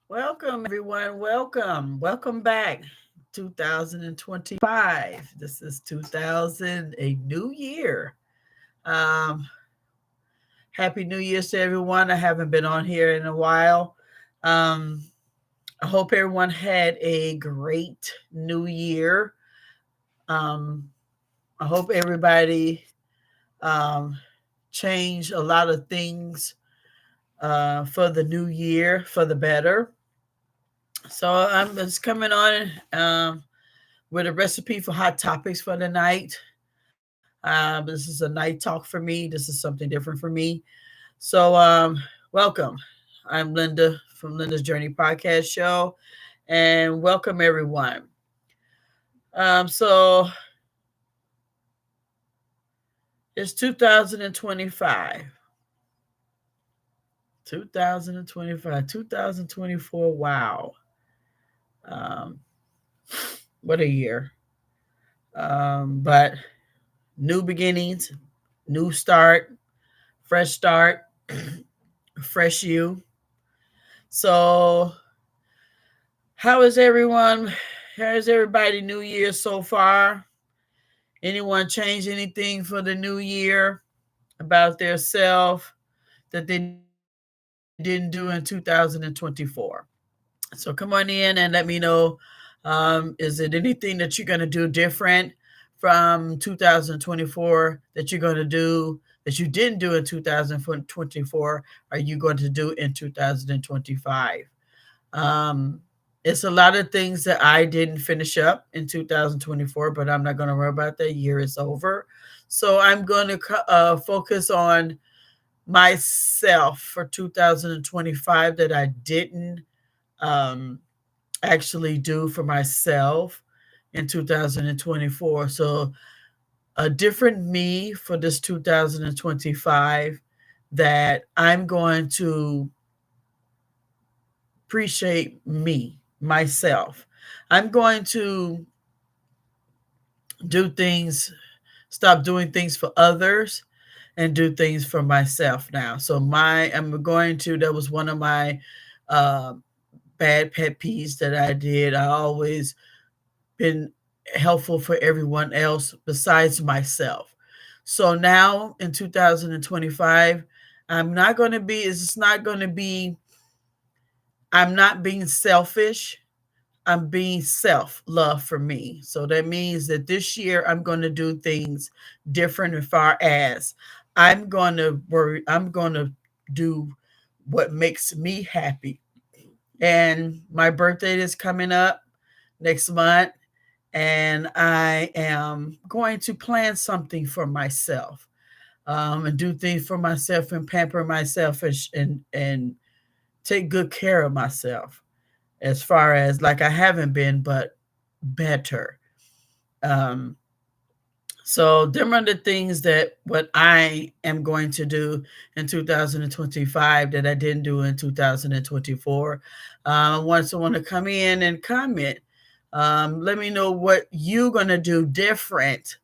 Welcome, everyone. Welcome. Welcome back. 2025. This is 2000, a new year. Um, Happy New Year's to everyone. I haven't been on here in a while. Um, I hope everyone had a great new year. Um, I hope everybody um, changed a lot of things for the new year for the better. So I'm just coming on with a recipe for hot topics for the night. This is a night talk for me. This is something different for me. So, welcome. I'm Linda from Linda's Journey Podcast Show, and welcome everyone. So it's 2025, 2025, 2024. Wow, um, what a year! But new beginnings, new start, fresh you. So, how is everyone? How is everybody New Year so far? Anyone change anything for the new year about their self that they didn't do in 2024? So come on in and let me know. Is it anything that you're going to do different from 2024 that you're going to do that you didn't do in 2024? Are you going to do in 2025? Um, it's a lot of things that I didn't finish up in 2024, but I'm not going to worry about that. Year is over. So I'm going to focus on myself for 2025 that I didn't um, actually do for myself in 2024. So a different me for this 2025 that I'm going to appreciate me, myself. I'm going to do things, stop doing things for others and do things for myself now. So I'm going to, that was one of my uh, bad pet peeves that I did. I always been helpful for everyone else besides myself. So now in 2025, it's not going to be, I'm not being selfish. I'm being self love for me. So that means that this year I'm going to do things different as far as I'm going to do what makes me happy. And my birthday is coming up next month, and I am going to plan something for myself, and do things for myself and pamper myself and take good care of myself as far as like I haven't been, but better. Um, so them are the things that what I am going to do in 2025 that I didn't do in 2024. I want someone to come in and comment. Let me know what you're going to do different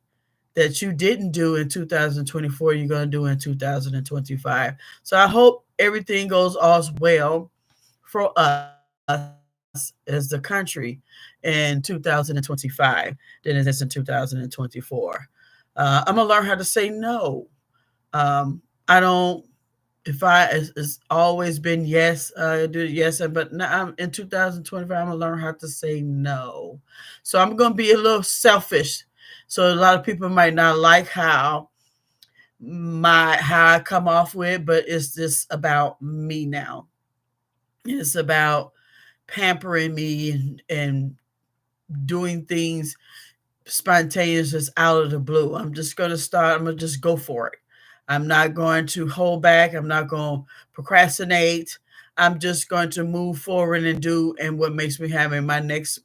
that you didn't do in 2024 you're going to do in 2025. So I hope everything goes all well for us as the country in 2025 than it is in 2024. I'm gonna learn how to say no. I don't. If I it's always been yes, I do yes, but now I'm in 2025. I'm gonna learn how to say no. So I'm gonna be a little selfish. So a lot of people might not like how I come off with, but it's just about me now. It's about pampering me and doing things spontaneous just out of the blue. I'm gonna just go for it. I'm not going to hold back. I'm not going to procrastinate. I'm just going to move forward and do and what makes me happy.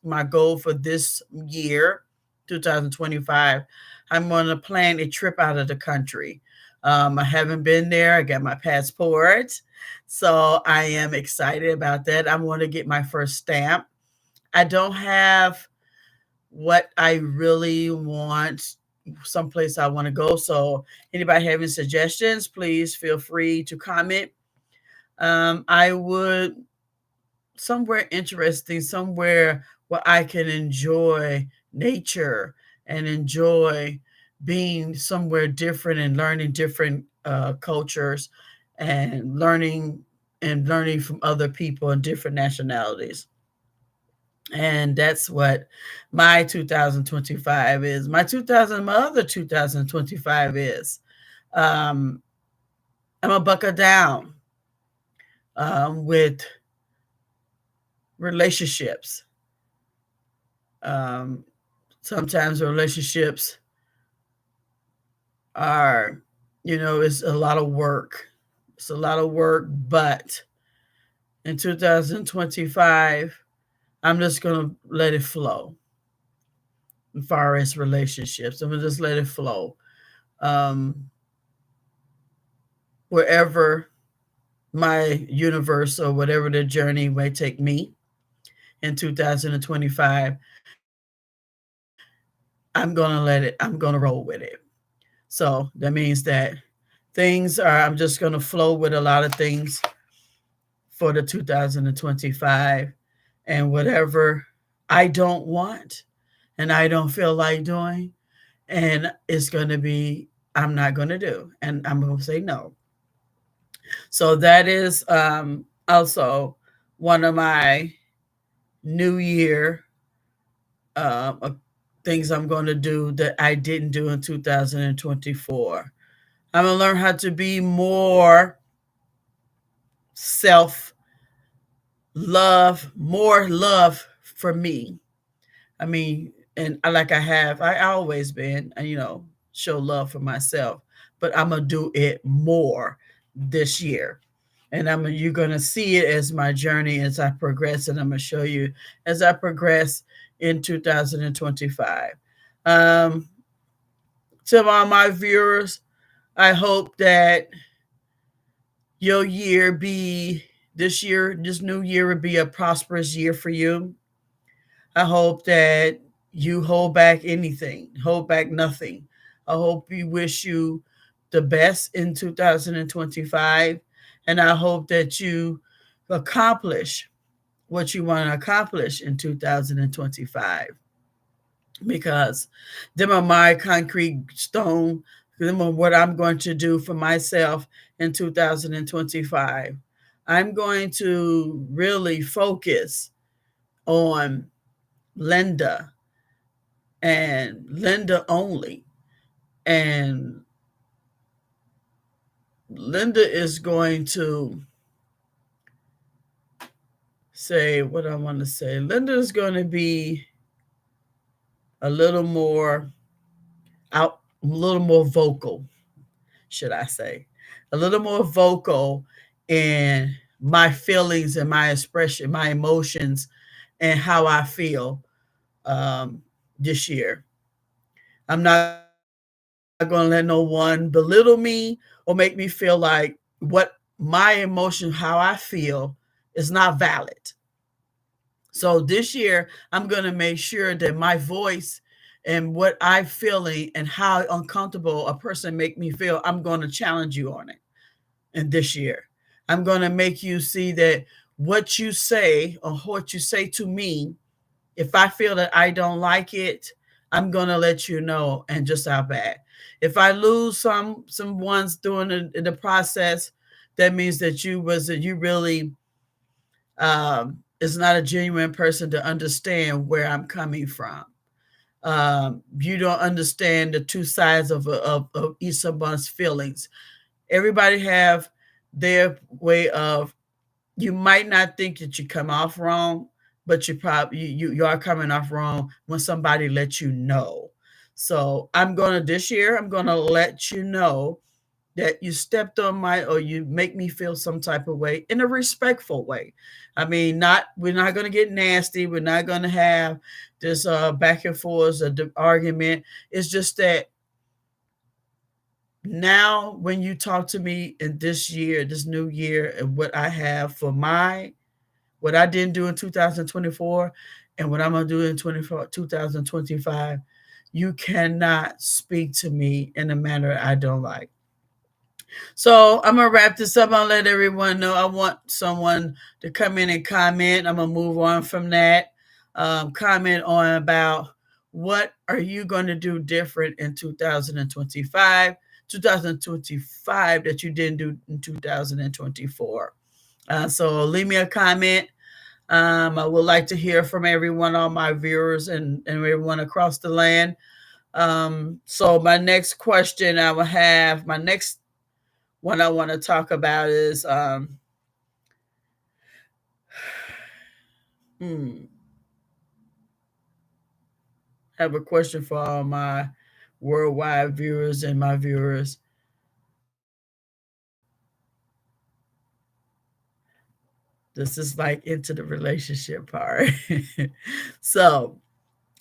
My goal for this year, 2025, I'm going to plan a trip out of the country. I haven't been there. I got my passport. So I am excited about that. I want to get my first stamp. I don't have what I really want, someplace I want to go. So, anybody having suggestions, please feel free to comment. I would somewhere interesting, somewhere where I can enjoy nature and enjoy being somewhere different and learning different cultures and learning from other people and different nationalities. And that's what my 2025 is. My other 2025 is. Um, I'm a buckle down with relationships. Um, Sometimes relationships are, it's a lot of work. It's a lot of work, but in 2025, I'm just going to let it flow as far as relationships. I'm going to just let it flow. Um, Wherever my universe or whatever the journey may take me in 2025, I'm going to roll with it. So that means that I'm just going to flow with a lot of things for the 2025, and whatever I don't want and I don't feel like doing, and it's going to be, I'm not going to do, and I'm going to say no. So that is also one of my New Year uh, things I'm going to do that I didn't do in 2024. I'm going to learn how to be more self more love for me. I mean, and like I always been, show love for myself, but I'm going to do it more this year. And you're going to see it as my journey as I progress, and I'm going to show you as I progress in 2025. Um, to all my viewers, I hope that your year be this new year would be a prosperous year for you. I hope that you hold back nothing. I hope you wish you the best in 2025, and I hope that you accomplish what you want to accomplish in 2025, because them are my concrete stone, them are what I'm going to do for myself in 2025. I'm going to really focus on Linda and Linda only. And Linda is going to say what I want to say. Linda is going to be a little more a little more vocal, should I say. A little more vocal in my feelings and my expression, my emotions, and how I feel this year. I'm not going to let no one belittle me or make me feel like what my emotion, how I feel, is not valid. So this year, I'm going to make sure that my voice and what I'm feeling and how uncomfortable a person make me feel, I'm going to challenge you on it. And this year, I'm going to make you see that what you say or what you say to me, if I feel that I don't like it, I'm going to let you know, and just how bad. If I lose some ones during the process, that means that you really is not a genuine person to understand where I'm coming from. You don't understand the two sides of each someone's feelings. Everybody have their way of, you might not think that you come off wrong, but you are coming off wrong when somebody lets you know. So this year, I'm gonna let you know that you stepped on my, or you make me feel some type of way in a respectful way. I mean, we're not going to get nasty. We're not going to have this back and forth argument. It's just that now when you talk to me in this year, this new year, and what I have for what I didn't do in 2024 and what I'm going to do in 2025, you cannot speak to me in a manner I don't like. So I'm gonna wrap this up. I'll let everyone know. I want someone to come in and comment. I'm gonna move on from that. Comment on about what are you going to do different in 2025 that you didn't do in 2024. So leave me a comment. I would like to hear from everyone, all my viewers and everyone across the land. So my next question I will have, my next one I want to talk about is I have a question for all my worldwide viewers and my viewers. This is like into the relationship part. So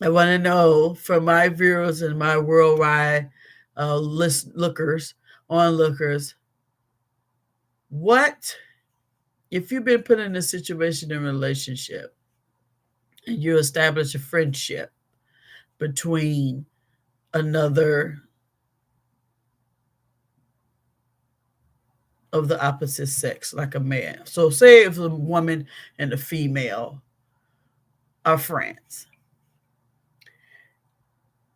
I want to know from my viewers and my worldwide lookers, onlookers, what if you've been put in a situation in a relationship and you establish a friendship between another of the opposite sex, like a man. So say if a woman and a female are friends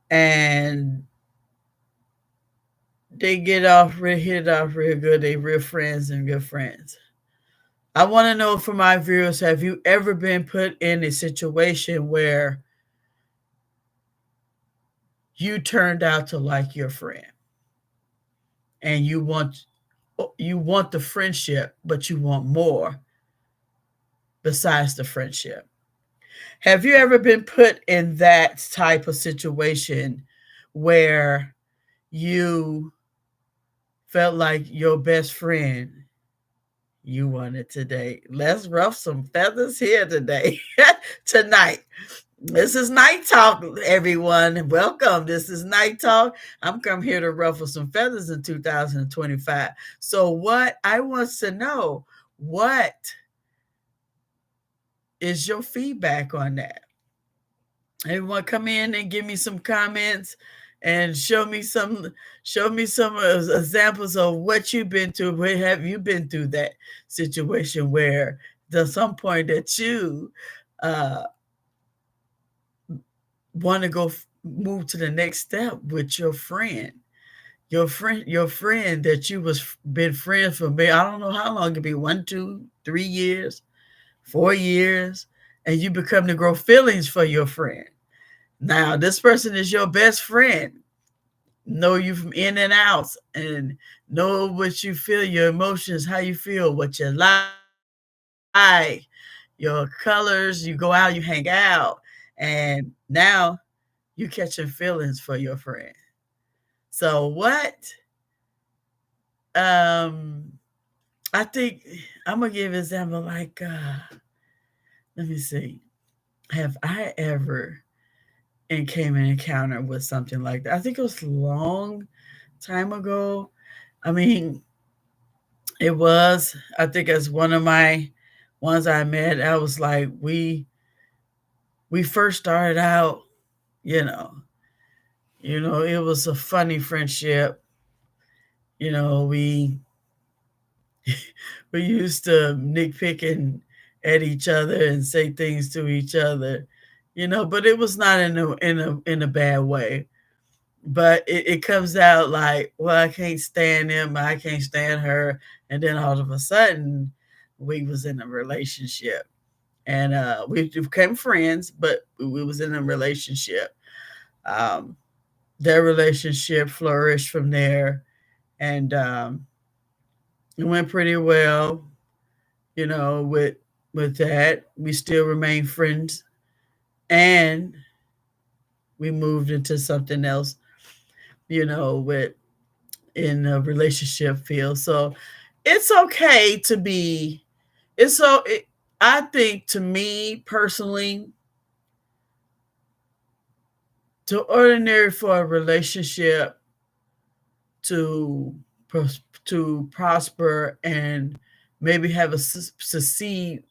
and they hit off real good, they real friends and good friends. I want to know from my viewers, have you ever been put in a situation where you turned out to like your friend and you want the friendship, but you want more besides the friendship? Have you ever been put in that type of situation where you felt like your best friend you wanted today? Let's ruff some feathers here today. Tonight. This is Night Talk, everyone. Welcome. This is Night Talk. I'm come here to ruffle some feathers in 2025. So what I want to know, what is your feedback on that? Everyone come in and give me some comments and show me some examples of what you've been through. Where have you been through that situation where there's some point that you uh, want to move to the next step with your friend that you was been friends for maybe I don't know how long it could be, 1, 2, 3 years, 4 years, and you become to grow feelings for your friend. Now, this person is your best friend. Know you from in and outs and know what you feel, your emotions, how you feel, what you like, your colors. You go out, you hang out, and now you catching feelings for your friend. So what? Um, I think I'm gonna give an example. Like, let me see. Have I ever and came in encounter with something like that? I think it was a long time ago. I mean, it was. I think as one of my ones I met, I was like, we first started out, you know, it was a funny friendship. We used to nitpicking at each other and say things to each other, but it was not in a bad way. But it comes out like, well, I can't stand him, I can't stand her, and then all of a sudden, we was in a relationship, and we became friends, but we was in a relationship. Um, their relationship flourished from there, and it went pretty well. With that, we still remain friends, and we moved into something else, with in a relationship field. So it's okay to be. It's so. I think, to me personally, to ordinary for a relationship to to prosper and maybe have a succeed,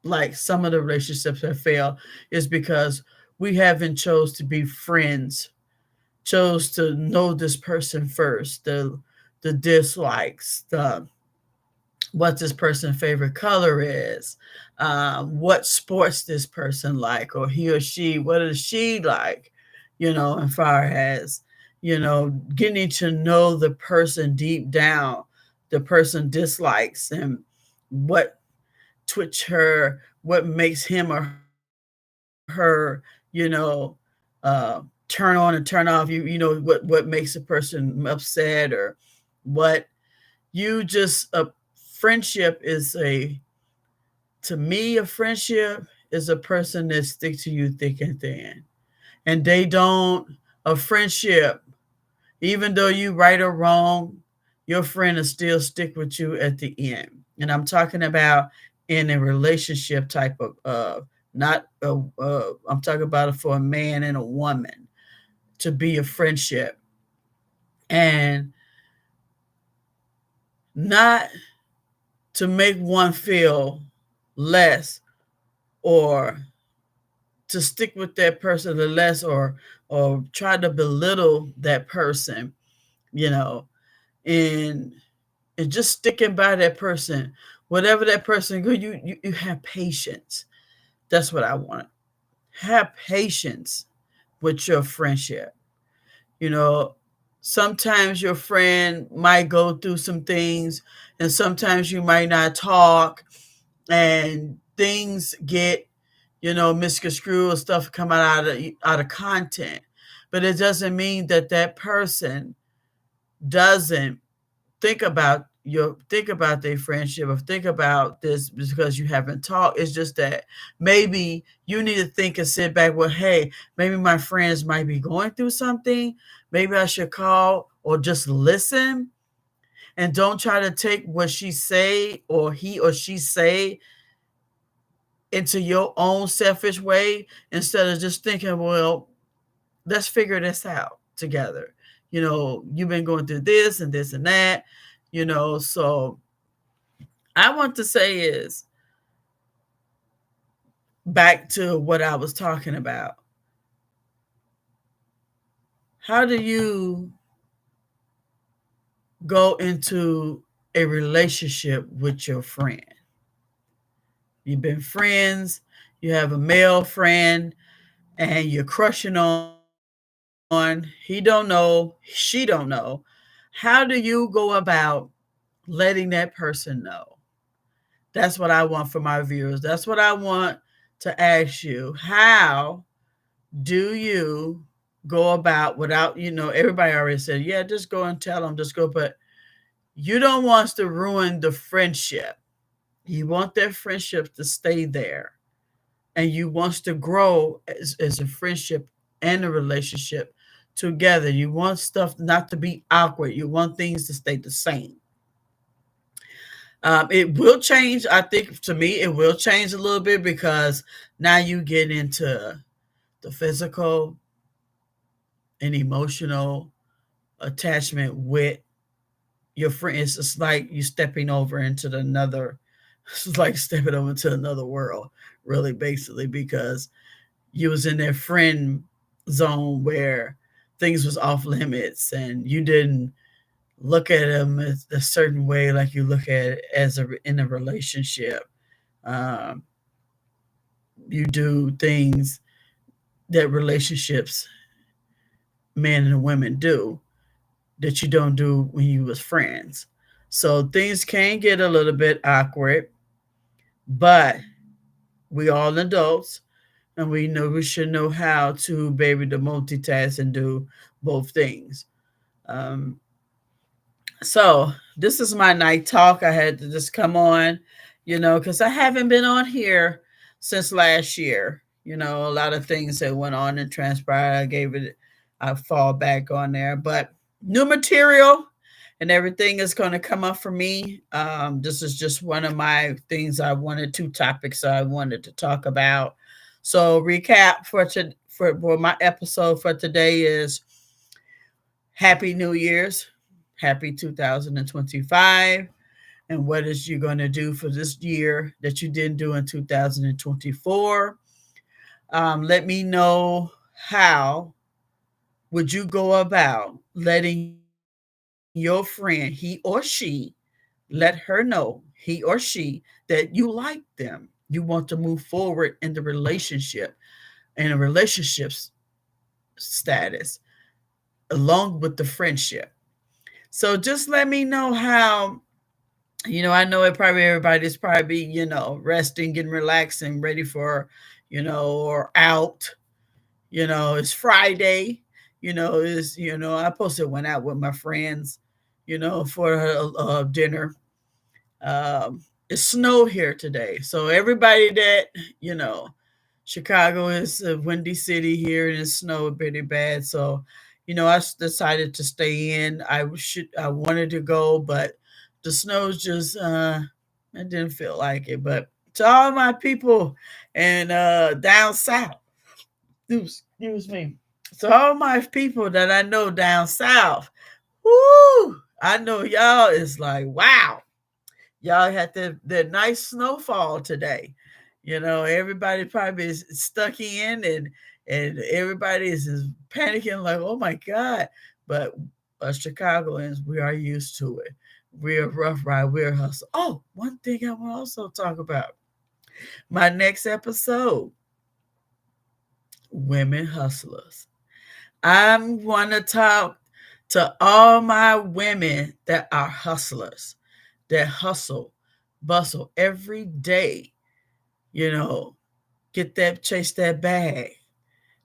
like some of the relationships that fail, is because we haven't chose to be friends, chose to know this person first, to the dislikes, the what this person's favorite color is, what sports this person like, or he or she, what does she like, as far as, getting to know the person deep down, the person dislikes, and what what makes him or her, turn on and turn off, what makes a person upset, or what you just a friendship is a to me, a friendship is a person that sticks to you thick and thin. And they don't a friendship, even though you right or wrong, your friend will still stick with you at the end. And I'm talking about in a relationship type of not I'm talking about it for a man and a woman to be a friendship, and not to make one feel less, or to stick with that person the less, or try to belittle that person, you know, and and just sticking by that person, whatever that person go, you have patience. That's what I want. Have patience with your friendship. You know, sometimes your friend might go through some things, and sometimes you might not talk, and things get, misconstrued, stuff come out of content. But it doesn't mean that that person doesn't think about their friendship, or think about this because you haven't talked. It's just that maybe you need to think and sit back, well, hey, maybe my friends might be going through something. Maybe I should call or just listen, and don't try to take what she say or he or she say into your own selfish way, instead of just thinking, well, let's figure this out together. You've been going through this and this and that, so I want to say is back to what I was talking about. How do you go into a relationship with your friend? You've been friends, you have a male friend, and you're crushing on. He don't know, she don't know. How do you go about letting that person know? That's what I want for my viewers. That's what I want to ask you. How do you go about without, everybody already said, yeah, just go and tell them, just go. But you don't want us to ruin the friendship. You want that friendship to stay there. And you want to grow as a friendship and a relationship together. You want stuff not to be awkward. You want things to stay the same. It will change. I think to me, it will change a little bit because now you get into the physical and emotional attachment with your friends. It's like you stepping over into another. It's like stepping over into another world, really, basically, because you was in their friend zone where things was off limits, and you didn't look at them as a certain way like you look at it as in a relationship. Um, you do things that relationships, men and women, do that you don't do when you was friends. So things can get a little bit awkward, but we all adults, and we know we should know how to be able to multitask and do both things. Um, so this is my night talk. I had to just come on, because I haven't been on here since last year. A lot of things that went on and transpired. I fall back on there, but new material and everything is going to come up for me. This is just one of my things I wanted, two topics I wanted to talk about. So recap for my episode for today is Happy New Year's. Happy 2025. And what is you going to do for this year that you didn't do in 2024? Let me know how would you go about letting your your friend, he or she, let her know, he or she, that you like them. You want to move forward in the relationship, in a relationship status, along with the friendship. So just let me know how, I know it probably everybody's probably, resting, getting relaxed and ready for, or out. It's Friday. I posted went out with my friends, for dinner. It's snow here today. So everybody that, you know, Chicago is a windy city here and it's snow pretty bad. So, I decided to stay in. I wanted to go, but the snow's just I didn't feel like it. But to all my people and down south, excuse me. So all my people that I know down south, whoo, I know y'all is like, wow, y'all had the nice snowfall today. Everybody probably is stuck in and everybody is panicking like, oh my God. But us Chicagoans, we are used to it. We're rough ride, we're hustle. Oh, one thing I want to also talk about. My next episode, women hustlers. I'm want to talk to all my women that are hustlers, that hustle, bustle every day, you know, get that, chase that bag.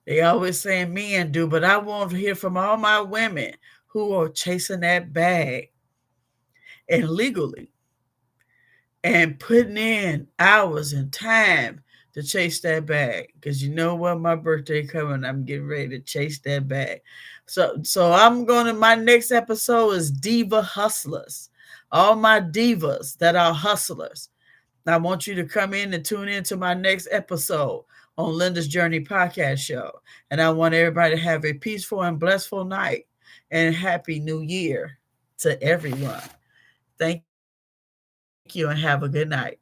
They always saying men do, but I want to hear from all my women who are chasing that bag and legally and putting in hours and time to chase that bag. Because you know what, my birthday coming, I'm getting ready to chase that bag. So I'm going to, my next episode is Diva Hustlers. All my divas that are hustlers. I want you to come in and tune in to my next episode on Linda's Journey podcast show. And I want everybody to have a peaceful and blissful night and happy new year to everyone. Thank you and have a good night.